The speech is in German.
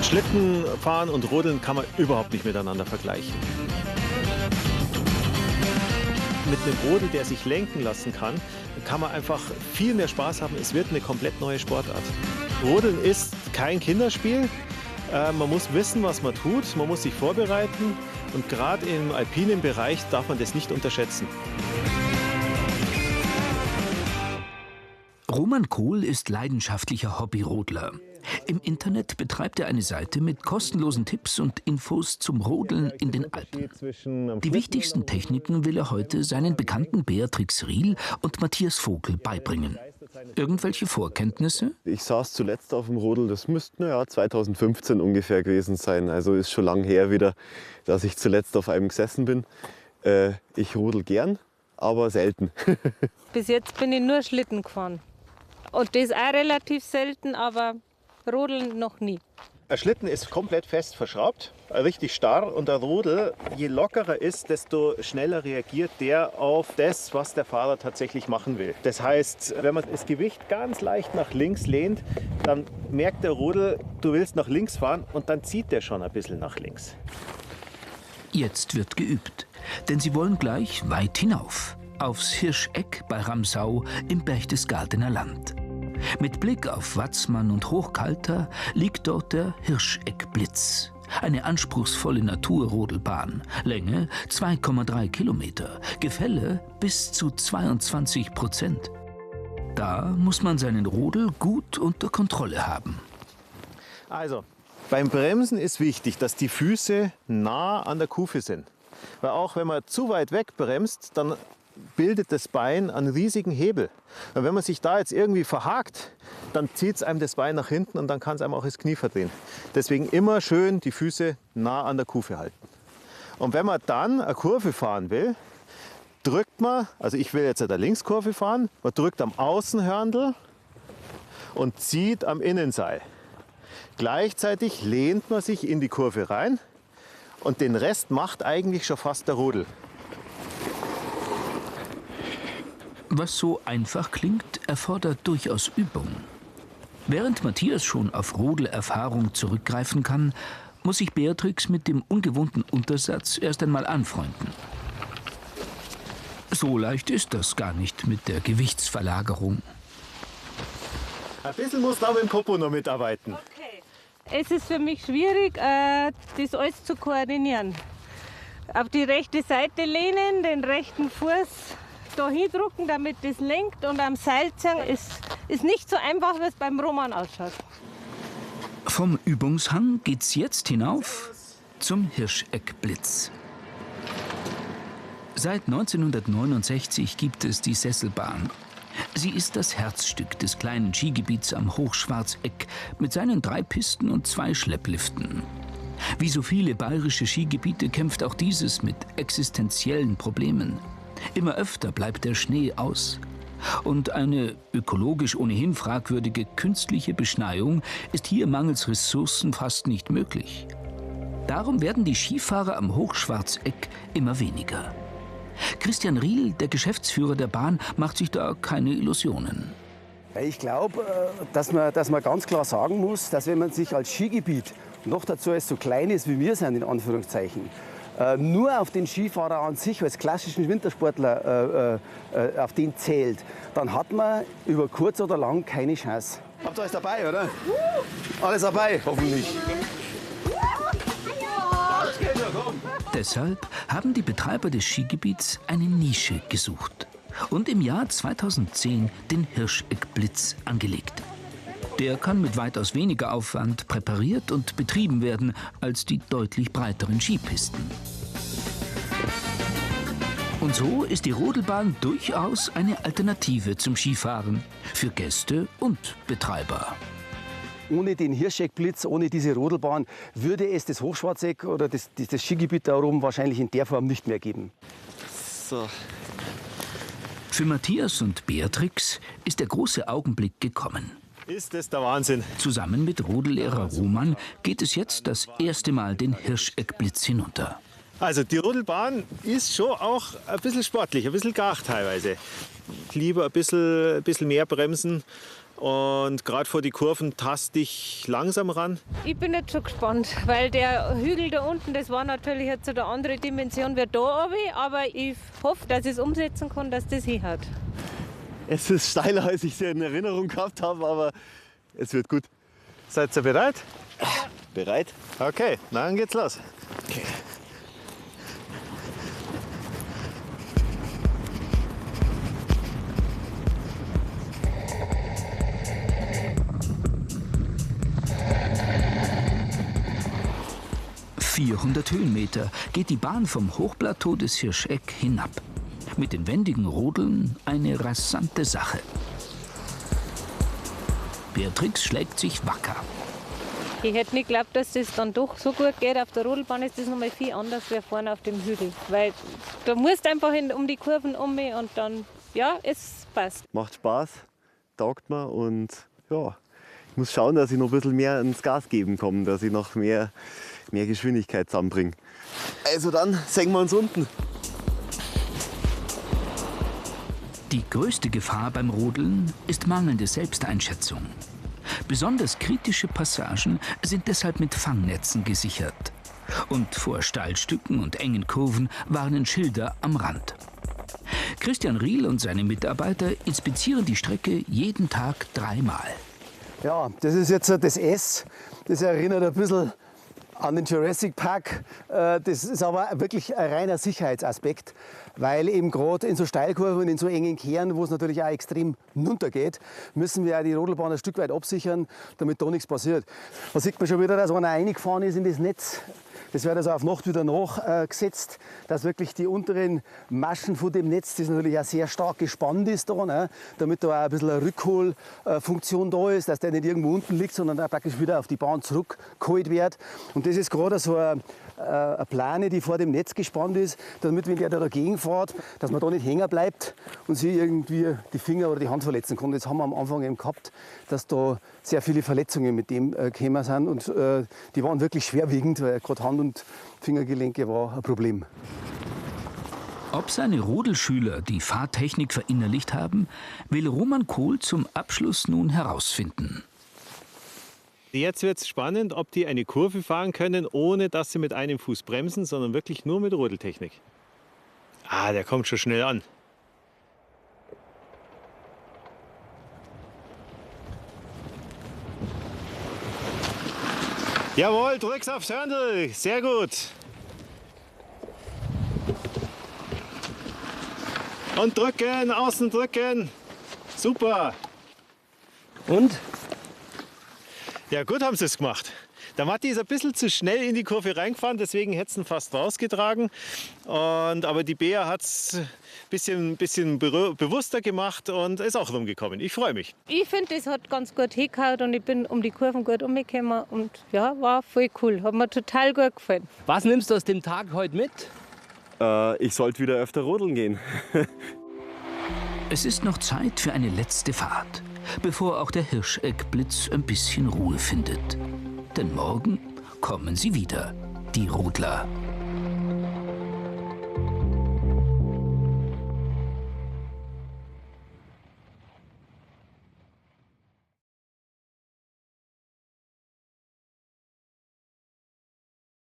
Schlittenfahren und Rodeln kann man überhaupt nicht miteinander vergleichen. Mit einem Rodel, der sich lenken lassen kann man einfach viel mehr Spaß haben. Es wird eine komplett neue Sportart. Rodeln ist kein Kinderspiel. Man muss wissen, was man tut. Man muss sich vorbereiten. Und gerade im alpinen Bereich darf man das nicht unterschätzen. Roman Kohl ist leidenschaftlicher Hobbyrodler. Im Internet betreibt er eine Seite mit kostenlosen Tipps und Infos zum Rodeln in den Alpen. Die wichtigsten Techniken will er heute seinen Bekannten Beatrix Riel und Matthias Vogel beibringen. Irgendwelche Vorkenntnisse? Ich saß zuletzt auf dem Rodel, das müsste 2015 ungefähr gewesen sein. Also ist schon lang her wieder, dass ich zuletzt auf einem gesessen bin. Ich rodel gern, aber selten. Bis jetzt bin ich nur Schlitten gefahren. Und das auch relativ selten, aber Rodeln noch nie. Ein Schlitten ist komplett fest verschraubt, richtig starr. Und der Rodel, je lockerer ist, desto schneller reagiert der auf das, was der Fahrer tatsächlich machen will. Das heißt, wenn man das Gewicht ganz leicht nach links lehnt, dann merkt der Rodel, du willst nach links fahren und dann zieht der schon ein bisschen nach links. Jetzt wird geübt, denn sie wollen gleich weit hinauf. Aufs Hirscheck bei Ramsau im Berchtesgadener Land. Mit Blick auf Watzmann und Hochkalter liegt dort der Hirscheckblitz. Eine anspruchsvolle Naturrodelbahn. Länge 2,3 Kilometer. Gefälle bis zu 22%. Da muss man seinen Rodel gut unter Kontrolle haben. Also, beim Bremsen ist wichtig, dass die Füße nah an der Kufe sind. Weil auch wenn man zu weit weg bremst, dann bildet das Bein einen riesigen Hebel. Und wenn man sich da jetzt irgendwie verhakt, dann zieht es einem das Bein nach hinten und dann kann es einem auch das Knie verdrehen. Deswegen immer schön die Füße nah an der Kufe halten. Und wenn man dann eine Kurve fahren will, drückt man, also ich will jetzt eine Linkskurve fahren, man drückt am Außenhörndl und zieht am Innenseil. Gleichzeitig lehnt man sich in die Kurve rein und den Rest macht eigentlich schon fast der Rodel. Was so einfach klingt, erfordert durchaus Übung. Während Matthias schon auf Rodelerfahrung zurückgreifen kann, muss sich Beatrix mit dem ungewohnten Untersatz erst einmal anfreunden. So leicht ist das gar nicht mit der Gewichtsverlagerung. Ein bisschen muss da mit dem Popo noch mitarbeiten. Okay. Es ist für mich schwierig, das alles zu koordinieren. Auf die rechte Seite lehnen, den rechten Fuß da hindrücken, damit das lenkt, und am Seil ziehen ist nicht so einfach, wie es beim Roman ausschaut. Vom Übungshang geht's jetzt hinauf zum Hirscheckblitz. Seit 1969 gibt es die Sesselbahn. Sie ist das Herzstück des kleinen Skigebiets am Hochschwarzeck mit seinen 3 Pisten und 2 Schleppliften. Wie so viele bayerische Skigebiete kämpft auch dieses mit existenziellen Problemen. Immer öfter bleibt der Schnee aus. Und eine ökologisch ohnehin fragwürdige künstliche Beschneiung ist hier mangels Ressourcen fast nicht möglich. Darum werden die Skifahrer am Hochschwarzeck immer weniger. Christian Riel, der Geschäftsführer der Bahn, macht sich da keine Illusionen. Ich glaube, dass man ganz klar sagen muss, dass wenn man sich als Skigebiet, noch dazu als so klein ist wie wir sind, in Anführungszeichen, nur auf den Skifahrer an sich als klassischen Wintersportler auf den zählt, dann hat man über kurz oder lang keine Chance. Habt ihr alles dabei, oder? Alles dabei, hoffentlich. Deshalb haben die Betreiber des Skigebiets eine Nische gesucht und im Jahr 2010 den Hirscheckblitz angelegt. Der kann mit weitaus weniger Aufwand präpariert und betrieben werden als die deutlich breiteren Skipisten. Und so ist die Rodelbahn durchaus eine Alternative zum Skifahren für Gäste und Betreiber. Ohne den Hirscheckblitz, ohne diese Rodelbahn, würde es das Hochschwarzeck oder das Skigebiet da oben wahrscheinlich in der Form nicht mehr geben. So. Für Matthias und Beatrix ist der große Augenblick gekommen. Ist das der Wahnsinn? Zusammen mit Rodellehrer Roman geht es jetzt das erste Mal den Hirscheckblitz hinunter. Also die Rodelbahn ist schon auch ein bisschen sportlich, ein bisschen gar teilweise. Lieber ein bisschen mehr bremsen, Und gerade vor die Kurven taste ich langsam ran. Ich bin jetzt schon gespannt, weil der Hügel da unten, das war natürlich jetzt eine andere Dimension wie da oben, aber ich hoffe, dass ich es umsetzen kann, dass das hinhaut. Es ist steiler, als ich es in Erinnerung gehabt habe, aber es wird gut. Seid ihr bereit? Bereit? Okay, dann geht's los. Okay. ...400 Höhenmeter geht die Bahn vom Hochplateau des Hirscheck hinab. Mit den wendigen Rodeln eine rasante Sache. Beatrix schlägt sich wacker. Ich hätte nicht geglaubt, dass das dann doch so gut geht. Auf der Rodelbahn ist das nochmal viel anders wie vorne auf dem Hügel. Weil da musst du einfach um die Kurven um und dann, ja, es passt. Macht Spaß, taugt mir und ja, ich muss schauen, dass ich noch ein bisschen mehr ins Gas geben komme, dass ich noch mehr Geschwindigkeit zusammenbringe. Also dann sehen wir uns unten. Die größte Gefahr beim Rodeln ist mangelnde Selbsteinschätzung. Besonders kritische Passagen sind deshalb mit Fangnetzen gesichert. Und vor Steilstücken und engen Kurven warnen Schilder am Rand. Christian Riel und seine Mitarbeiter inspizieren die Strecke jeden Tag 3-mal. Ja, das ist jetzt das S. Das erinnert ein bisschen an den Jurassic Park. Das ist aber wirklich ein reiner Sicherheitsaspekt, weil eben gerade in so Steilkurven und in so engen Kehren, wo es natürlich auch extrem runtergeht, müssen wir auch die Rodelbahn ein Stück weit absichern, damit da nichts passiert. Da sieht man schon wieder, dass einer reingefahren ist in das Netz. Das wird also auf Nacht wieder nachgesetzt, dass wirklich die unteren Maschen von dem Netz, das natürlich auch sehr stark gespannt ist, da, ne, damit da auch ein bisschen eine Rückholfunktion da ist, dass der nicht irgendwo unten liegt, sondern auch praktisch wieder auf die Bahn zurückgeholt wird. Und das ist gerade so eine Plane, die vor dem Netz gespannt ist, damit, wenn der da dagegen fährt, dass man da nicht hängen bleibt und sich irgendwie die Finger oder die Hand verletzen kann. Das haben wir am Anfang eben gehabt, dass da sehr viele Verletzungen mit dem gekommen sind und die waren wirklich schwerwiegend, weil gerade Hand- und Fingergelenke war ein Problem. Ob seine Rodelschüler die Fahrtechnik verinnerlicht haben, will Roman Kohl zum Abschluss nun herausfinden. Jetzt wird es spannend, ob die eine Kurve fahren können, ohne dass sie mit einem Fuß bremsen, sondern wirklich nur mit Rodeltechnik. Ah, der kommt schon schnell an. Jawohl, drück's aufs Hörnl. Sehr gut. Und drücken, außen drücken. Super. Und? Ja, gut haben sie es gemacht. Der Matti ist ein bisschen zu schnell in die Kurve reingefahren, deswegen hätte es ihn fast rausgetragen. Aber die Bea hat es ein bisschen bewusster gemacht und ist auch rumgekommen. Ich freue mich. Ich finde, das hat ganz gut hingehauen und ich bin um die Kurven gut umgekommen und ja, war voll cool. Hat mir total gut gefallen. Was nimmst du aus dem Tag heute mit? Ich sollte wieder öfter rodeln gehen. Es ist noch Zeit für eine letzte Fahrt, bevor auch der Hirscheckblitz ein bisschen Ruhe findet. Denn morgen kommen sie wieder, die Rodler.